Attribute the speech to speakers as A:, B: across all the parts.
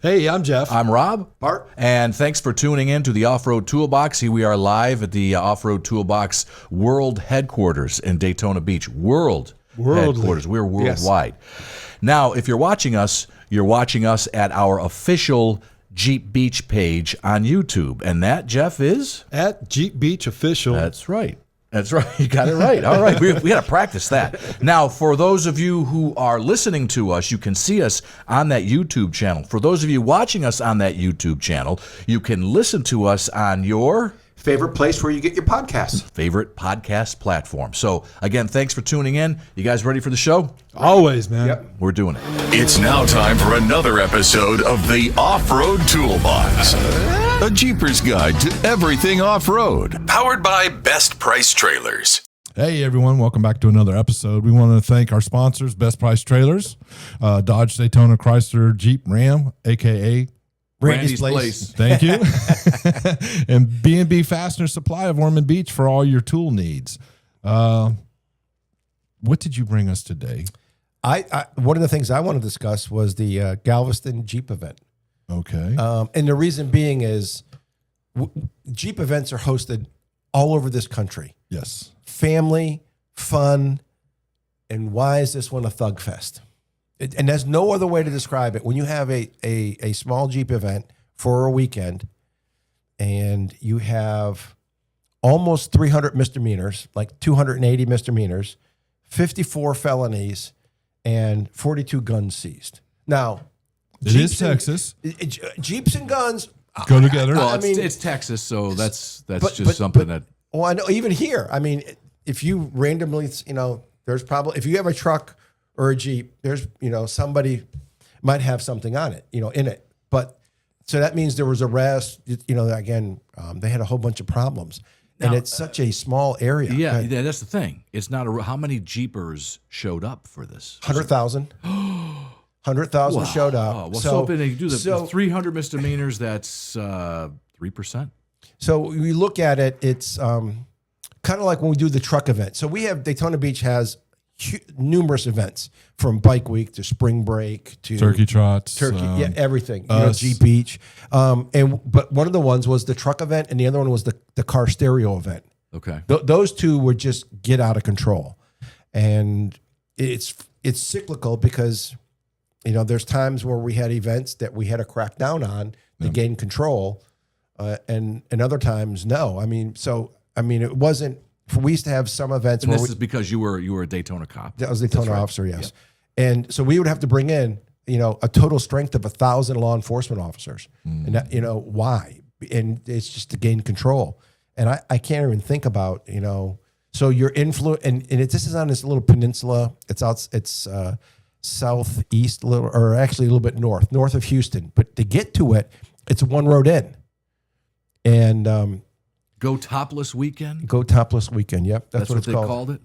A: Hey, I'm Jeff.
B: I'm Rob.
A: Bart.
B: And thanks for tuning in to the Off-Road Toolbox. Here we are live at the Off-Road Toolbox World Headquarters in Daytona Beach. World Headquarters. We're worldwide. Yes. Now, if you're watching us at our official Jeep Beach page on YouTube. And that, Jeff, is?
A: At Jeep Beach Official.
B: That's right. That's right. You got it right. All right. We got to practice that. Now, for those of you who are listening to us, you can see us on that YouTube channel. For those of you watching us on that YouTube channel, you can listen to us on your
C: favorite place where you get your podcasts.
B: Favorite podcast platform. So, again, thanks for tuning in. You guys ready for the show?
A: Always, man.
C: Yep.
B: We're doing it.
D: It's now time for another episode of the Off-Road Toolbox. A Jeepers guide to everything off-road. Powered by Best Price Trailers.
E: Hey, everyone. Welcome back to another episode. We want to thank our sponsors, Best Price Trailers, Dodge, Daytona, Chrysler, Jeep, Ram, a.k.a.
B: Randy's Place.
E: Thank you. And B&B Fastener Supply of Ormond Beach for all your tool needs. What did you bring us today?
F: One of the things I want to discuss was the Galveston Jeep event.
E: Okay.
F: And the reason being is Jeep events are hosted all over this country.
E: Yes.
F: Family, fun, and why is this one a thug fest? And there's no other way to describe it. When you have a small Jeep event for a weekend and you have almost 300 misdemeanors, like 280 misdemeanors, 54 felonies, and 42 guns seized. Now,
E: it is Texas.
F: Jeeps and guns
E: go together.
B: Well, it's Texas, so that's something that.
F: Well, I know even here. I mean, if you randomly, there's probably if you have a truck or a Jeep, there's somebody might have something on it, in it. But so that means there was arrest. Again, they had a whole bunch of problems, and it's such a small area.
B: Yeah, that's the thing. It's not how many Jeepers showed up for this?
F: 100,000. 100,000 showed up.
B: Well, so if they do the 300 misdemeanors, that's 3%.
F: So we look at it, it's kind of like when we do the truck event. So we have Daytona Beach has numerous events from Bike Week to Spring Break to
E: Turkey trots,
F: everything. Jeep Beach, but one of the ones was the truck event, and the other one was the car stereo event.
B: Okay,
F: those two would just get out of control, and it's cyclical because there's times where we had events that we had to crack down on to gain control, and other times no. It wasn't. We used to have some events.
B: And this is because you were a Daytona cop.
F: I was a Daytona officer, yes. Yep. And so we would have to bring in, a total strength of 1,000 law enforcement officers. And that, why? And it's just to gain control. And I can't even think about, so your influence, this is on this little peninsula. It's southeast, or actually a little bit north of Houston. But to get to it, it's one road in. And
B: Go Topless Weekend?
F: Go Topless Weekend, yep. That's what it's called.
B: They called it?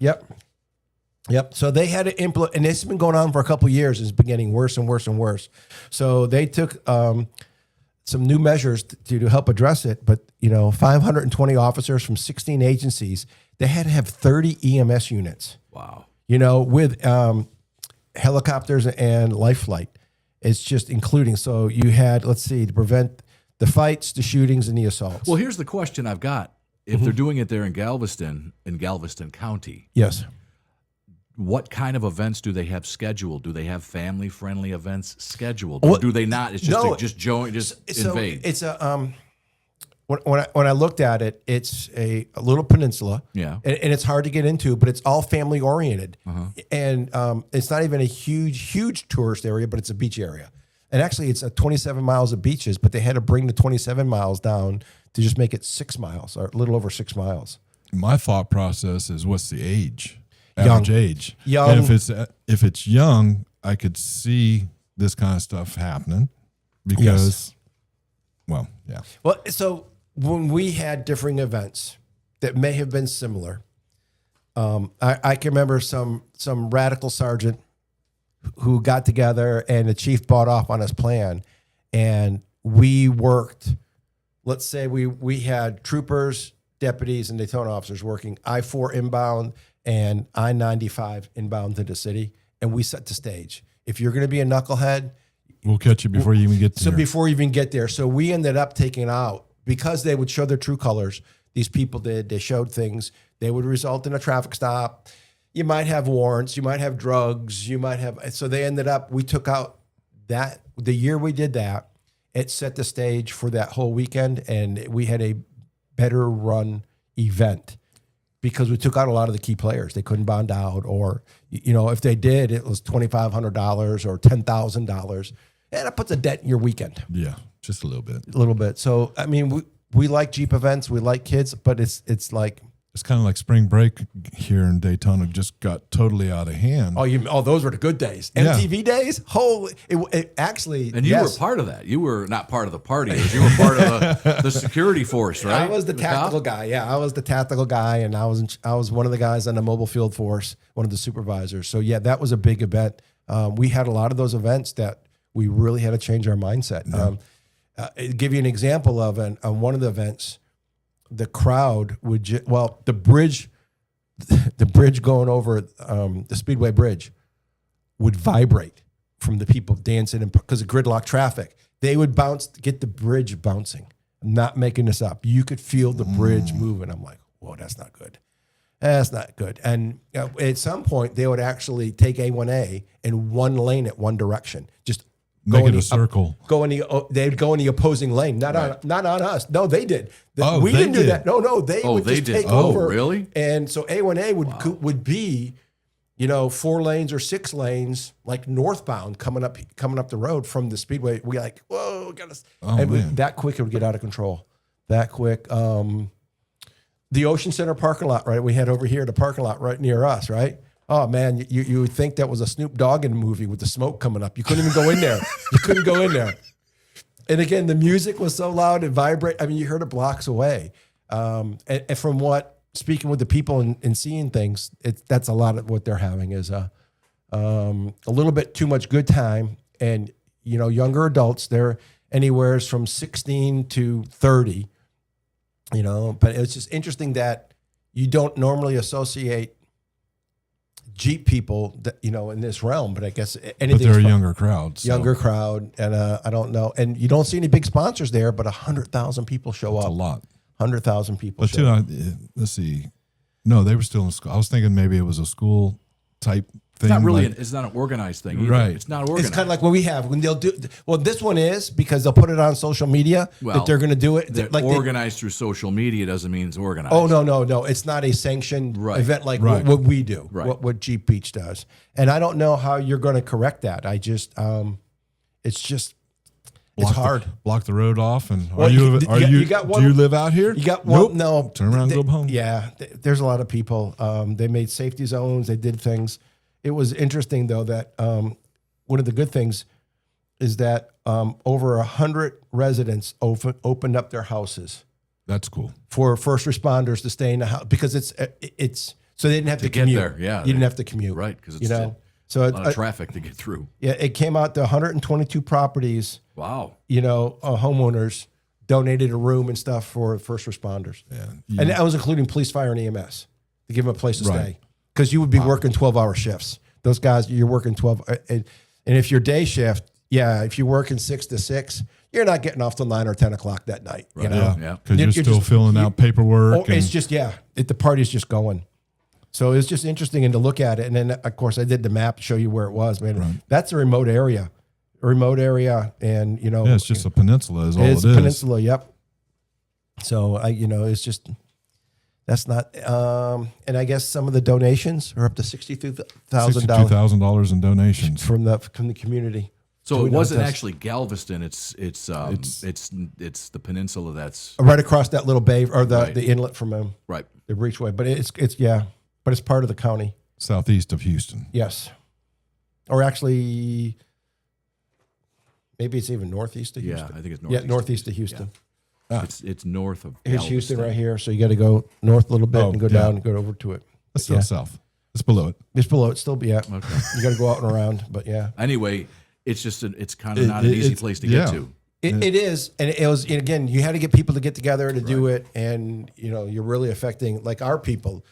F: Yep. So they had to implement, and it's been going on for a couple of years. It's been getting worse and worse and worse. So they took some new measures to help address it. But, 520 officers from 16 agencies, they had to have 30 EMS units.
B: Wow.
F: With helicopters and life flight. It's just including. So you had, to prevent the fights, the shootings, and the assaults.
B: Well, here's the question I've got. If they're doing it there in Galveston County,
F: yes,
B: what kind of events do they have scheduled? Do they have family-friendly events scheduled, or do they not? It's just invade.
F: It's a when I looked at it, it's a little peninsula, and it's hard to get into, but it's all family-oriented, and it's not even a huge tourist area, but it's a beach area. And actually, it's 27 miles of beaches, but they had to bring the 27 miles down to just make it 6 miles, or a little over 6 miles.
E: My thought process is, what's the age? Average age.
F: Young.
E: And if it's young, I could see this kind of stuff happening because, Well,
F: so when we had differing events that may have been similar, I can remember some radical sergeant who got together and the chief bought off on his plan, and we worked. Let's say we had troopers, deputies, and Daytona officers working I-4 inbound and I-95 inbound to the city, and we set the stage. If you're going to be a knucklehead,
E: We'll catch you before you even get there.
F: So before you even get there. So we ended up taking out, because they would show their true colors, these people did, they showed things, they would result in a traffic stop. You might have warrants, you might have drugs, you might have, so they ended up, we took out that, the year we did that, it set the stage for that whole weekend, and we had a better run event because we took out a lot of the key players. They couldn't bond out, or, you know, if they did, it was $2,500 or $10,000. And it puts a dent in your weekend.
E: Yeah, just a little bit.
F: A little bit. So, I mean, we like Jeep events, we like kids, but it's like,
E: It's kind of like spring break here in Daytona just got totally out of hand.
F: oh, those were the good days.
E: Yeah.
F: MTV days. Holy, it actually.
B: And you were part of that. You were not part of the partiers. You were part of the security force, right?
F: I was the tactical guy. Yeah, I was the tactical guy, and I was one of the guys on the mobile field force, one of the supervisors. So yeah, that was a big event. We had a lot of those events that we really had to change our mindset. Give you an example of on one of the events. The crowd would the bridge going over the Speedway Bridge would vibrate from the people dancing, and because of gridlock traffic, they would get the bridge bouncing. I'm not making this up. You could feel the bridge moving. I'm like, whoa, that's not good. That's not good. And at some point, they would actually take A1A in one lane at one direction, just
E: Make it a circle.
F: They'd go in the opposing lane, not on us. No, they did. We
E: they
F: didn't do
E: did.
F: that. No, they would
B: they
F: just
B: did.
F: take
B: Oh,
F: over.
B: really?
F: And so A1A would be, 4 lanes or 6 lanes, like northbound coming up the road from the Speedway. We like, whoa, got us. That quick it would get out of control. That quick. The Ocean Center parking lot, right? We had over here the parking lot right near us, right? Oh man, you would think that was a Snoop Dogg in a movie with the smoke coming up. You couldn't even go in there. You couldn't go in there. And again, the music was so loud and vibrate. I mean, you heard it blocks away. And from speaking with the people and seeing things, that's a lot of what they're having is a little bit too much good time. And younger adults, they're anywhere from 16 to 30. But it's just interesting that you don't normally associate Jeep people that, in this realm, but I guess anything.
E: But they're a younger crowd. So.
F: Younger crowd, and I don't know. And you don't see any big sponsors there, but 100,000 people show up.
E: That's a lot.
F: 100,000 people
E: But
F: show up.
E: let's see. No, they were still in school. I was thinking maybe it was a school type thing.
B: It's not really. It's not an organized thing either.
E: Right.
B: It's not organized.
F: It's kind of like what we have when they'll do. Well, this one is because they'll put it on social media that they're going to do it.
B: Like organized through social media doesn't mean it's organized.
F: Oh no! It's not a sanctioned event like what we do.
B: Right.
F: What Jeep Beach does, and I don't know how you're going to correct that. It's hard.
E: Block the road off, and
F: Well, you got one-
E: do you live out here?
F: You got one.
E: Nope.
F: No,
E: Turn around, and go home.
F: Yeah, there's a lot of people. They made safety zones. They did things. It was interesting though that one of the good things is that over 100 residents opened up their houses.
E: That's cool.
F: For first responders to stay in the house because it's so they didn't have to
B: get
F: commute.
B: there. Yeah,
F: you didn't have to commute,
B: right? Because it's
F: so
B: a lot of traffic to get through.
F: Yeah, it came out to 122 properties.
B: Wow.
F: Homeowners donated a room and stuff for first responders.
E: Yeah.
F: And that was including police, fire, and EMS to give them a place to stay. Because you would be working 12-hour shifts. Those guys, you're working 12. And if you're day shift, if you're working 6 to 6, you're not getting off till 9 or 10 o'clock that night.
B: Right.
E: Yeah. Because you're still filling out paperwork.
F: It's just, the party's just going. So it's just interesting and to look at it. And then, of course, I did the map to show you where it was, man. Right. That's a remote area. And,
E: it's just a peninsula is all it is.
F: It's a peninsula, yep. So, it's just, that's not, and I guess some of the donations are up to $62,000.
E: $62,000 in donations.
F: From the community.
B: So it wasn't actually Galveston. It's the peninsula that's
F: right across that little bay or the inlet from the Breachway. But it's part of the county.
E: Southeast of Houston.
F: Yes. Or actually, maybe it's even northeast of Houston.
B: Yeah, I think it's northeast.
F: Yeah, northeast of Houston.
B: Yeah. It's north of
F: Here's
B: Galveston.
F: Houston right here. So you got to go north a little bit and go down and go over to it.
E: That's still south. It's below it.
F: It's below it. Still, okay. You got to go out and around, but yeah.
B: Anyway, it's just it's kind of not an easy place to get to.
F: It is, and it was. And again, you had to get people to get together to do it, and you're really affecting like our people.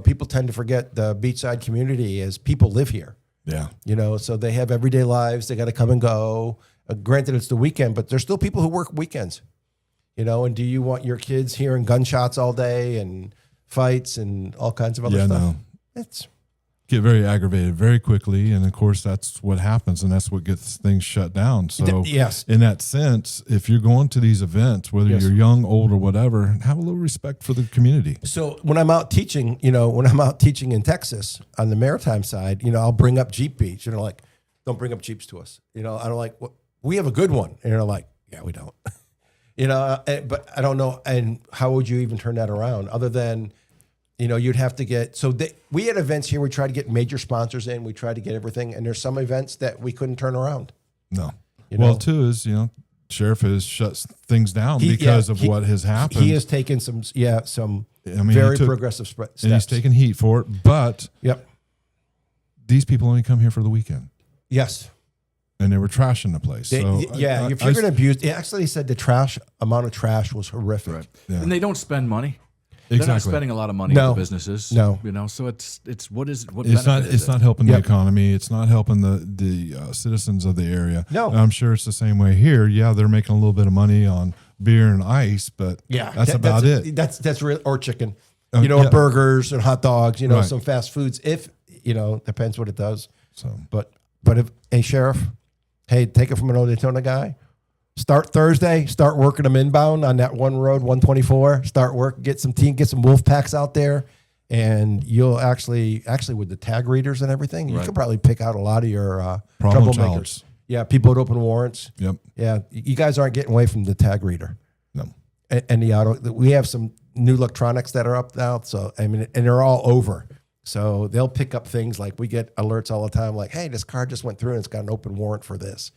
F: People tend to forget the beachside community as people live here.
E: Yeah.
F: You know, so they have everyday lives. They got to come and go. Granted, it's the weekend, but there's still people who work weekends. You know, and do you want your kids hearing gunshots all day and fights and all kinds of other stuff?
E: No.
F: It's
E: Get very aggravated very quickly, and of course that's what happens, and that's what gets things shut down. So
F: yes.
E: In that sense, if you're going to these events, whether
F: Yes.
E: you're young, old, or whatever, have a little respect for the community.
F: So when I'm out teaching, you know, when I'm out teaching in Texas on the maritime side, you know, I'll bring up Jeep Beach, and they're like, "Don't bring up Jeeps to us." You know, I'm like, well, "We have a good one," and they're like, "Yeah, we don't." You know, but I don't know. And how would you even turn that around other than, you know, you'd have to get, so we had events here. We tried to get major sponsors in. We tried to get everything. And there's some events that we couldn't turn around.
E: No.
F: You
E: Well,
F: know?
E: too, is, sheriff has shut things down because of what has happened.
F: He has taken some
E: I mean,
F: very
E: he took-
F: progressive steps.
E: and he's taking heat for it. But
F: Yep.
E: these people only come here for the weekend.
F: Yes.
E: And they were trashing the place. So
F: If you're
E: I-
F: going to abuse, he actually said the amount of trash was horrific.
B: Right.
E: Yeah.
B: And they don't spend money. They're not
E: Exactly.
B: spending a lot of money
F: No.
B: with the businesses.
F: No.
B: So it's what is what
E: It's not.
B: benefit is
E: It's
B: it?
E: not helping
F: Yep.
E: the economy. It's not helping the citizens of the area.
F: No.
E: And I'm sure it's the same way here. Yeah, they're making a little bit of money on beer and ice, but that's about it.
F: That's real, or chicken,
E: Oh,
F: or
E: yeah.
F: burgers and hot dogs,
E: Right.
F: some fast foods. If, depends what it does.
E: So
F: But if, hey, Sheriff, hey, take it from an old Daytona guy. Start Thursday. Start working them inbound on that one road, 124. Start work. Get some wolf packs out there, and you'll actually with the tag readers and everything, you could probably pick out a lot of your
E: Problem
F: troublemakers.
E: childs.
F: Yeah, people would open warrants.
E: Yep.
F: Yeah, you guys aren't getting away from the tag reader
E: No.
F: and the auto. We have some new electronics that are up now, so I mean, and they're all over. So they'll pick up things like we get alerts all the time, like, "Hey, this car just went through and it's got an open warrant for this,"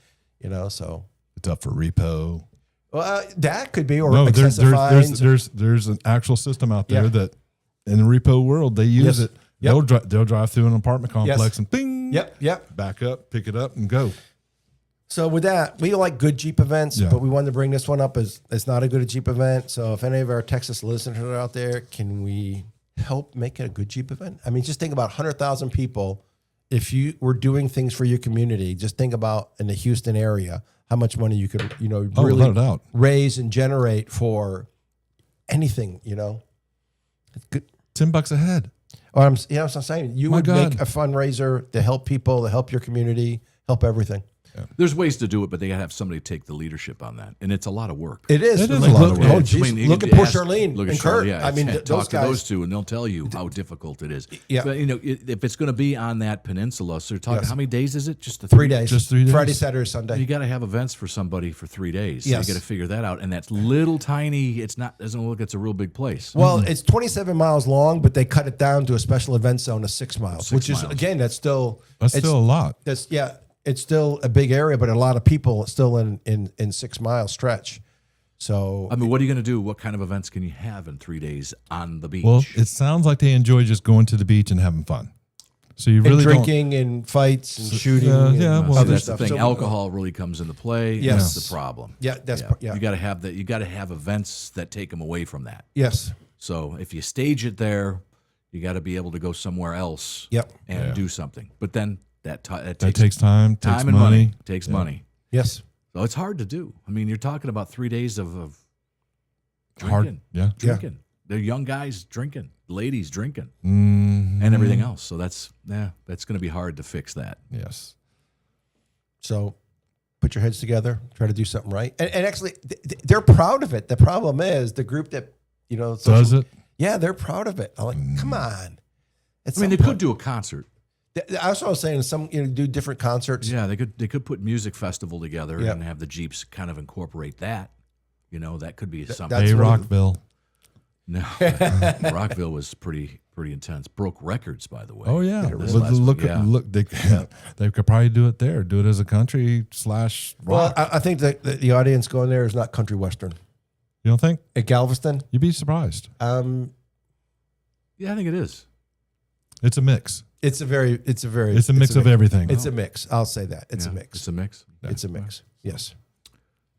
F: So
E: It's up for repo.
F: that could be or
E: No,
F: excessive fines.
E: there's an actual system out there
F: Yeah.
E: that in the repo world they use
F: Yes.
E: it.
F: Yep.
E: They'll drive through an apartment complex
F: Yes.
E: and bing.
F: Yep.
E: Back up, pick it up, and go.
F: So with that, we like good Jeep events,
E: Yeah.
F: but we wanted to bring this one up as it's not a good Jeep event. So if any of our Texas listeners are out there, can we help make it a good Jeep event? I mean, just think about 100,000 people. If you were doing things for your community, just think about in the Houston area, how much money you could,
E: Oh,
F: really
E: without a doubt.
F: raise and generate for anything, It's good.
E: $10 a head.
F: Or what I'm saying. You
E: My
F: would
E: God.
F: make a fundraiser to help people, to help your community, help everything.
B: There's ways to do it, but they got to have somebody take the leadership on that, and it's a lot of work.
F: It is.
E: It is a lot of work.
F: Oh, geez.
B: you
F: Look
B: can
F: at poor
B: ask-
F: Charlene
B: look at
F: and Kurt.
B: Charlene, yeah,
F: I mean,
B: talk
F: those
B: to those
F: guys.
B: two, and they'll tell you how difficult it is.
F: Yeah.
B: But, if it's going to be on that peninsula, so you're talking
F: Yes.
B: how many days is it? Just the
F: 3 days.
E: Just 3 days.
F: Friday, Saturday,
B: You
F: Sunday.
B: got to have events for somebody for 3 days.
F: Yes.
B: So you got to figure that out, and that's little tiny. It's not doesn't look. It's a real big place.
F: Well, it's 27 miles long, but they cut it down to a special event zone of 6 miles,
B: 6
F: which is
B: miles.
F: again, that's still
E: That's still a lot.
F: it's still a big area, but a lot of people still in 6 mile stretch. So
B: I mean, what are you going to do? What kind of events can you have in 3 days on the beach?
E: Well, it sounds like they enjoy just going to the beach and having fun. So you
F: and
E: really don't.
F: drinking and fights and shooting.
E: yeah,
F: and
E: yeah, well,
B: See,
F: other
B: that's the
F: stuff.
B: thing.
F: So-
B: Alcohol really comes into play.
F: Yes.
B: That's the problem.
F: Yeah, that's
B: You got to have that. You got to have events that take them away from that.
F: yes.
B: So if you stage it there, you got to be able to go somewhere else.
F: Yep.
B: And do something. But then that
E: That takes time, takes
B: time and
E: money.
B: Takes money.
F: Yes.
B: So it's hard to do. I mean, you're talking about 3 days of
E: Hard.
B: drinking.
E: Yeah.
B: Drinking. They're young guys drinking, ladies drinking,
E: Mm,
B: and everything else. So that's going to be hard to fix that.
E: yes.
F: So put your heads together, try to do something right. And actually, they're proud of it. The problem is the group that,
E: Does it?
F: Yeah, they're proud of it. I'm like, come on.
B: I mean, they could do a concert.
F: That's what I was saying. Some do different concerts.
B: Yeah, they could put music festival together
F: Yeah.
B: and have the Jeeps kind of incorporate that. That could be something.
F: that's
E: Hey,
F: one of
E: Rockville.
B: No, Rockville was pretty intense. Broke records, by the way.
E: Oh yeah.
B: This
E: Look,
B: last
E: look,
B: week, yeah.
E: look. They could probably do it there. Do it as a country / rock.
F: Well, I think that the audience going there is not country western.
E: You don't think?
F: At Galveston,
E: You'd be surprised.
B: Yeah, I think it is.
E: It's a mix.
F: it's a
E: Mix of everything.
F: It's a mix. I'll say that. It's a
B: Yeah,
F: mix.
B: It's a mix.
F: It's a mix. Yes.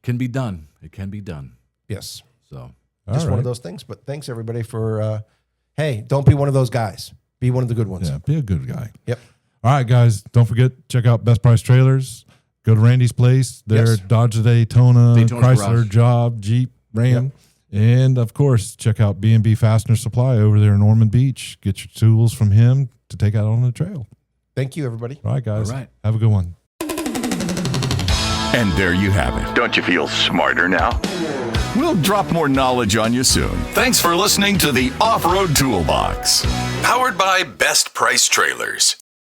B: Can be done. It can be done.
F: Yes.
B: So
F: Just one of those things. But thanks everybody for hey, don't be one of those guys. Be one of the good ones.
E: Yeah, be a good guy.
F: Yep.
E: All right, guys, don't forget, check out Best Price Trailers. Go to Randy's place. There,
F: Yes.
E: Dodge the Daytona,
B: Daytona
E: Chrysler,
B: Garage.
E: Job, Jeep, Ram. And, of course, check out B&B Fastener Supply over there in Ormond Beach. Get your tools from him to take out on the trail.
F: Thank you, everybody.
E: All right, guys.
B: All right.
E: Have a good one.
D: And there you have it. Don't you feel smarter now? We'll drop more knowledge on you soon. Thanks for listening to the Off-Road Toolbox. Powered by Best Price Trailers.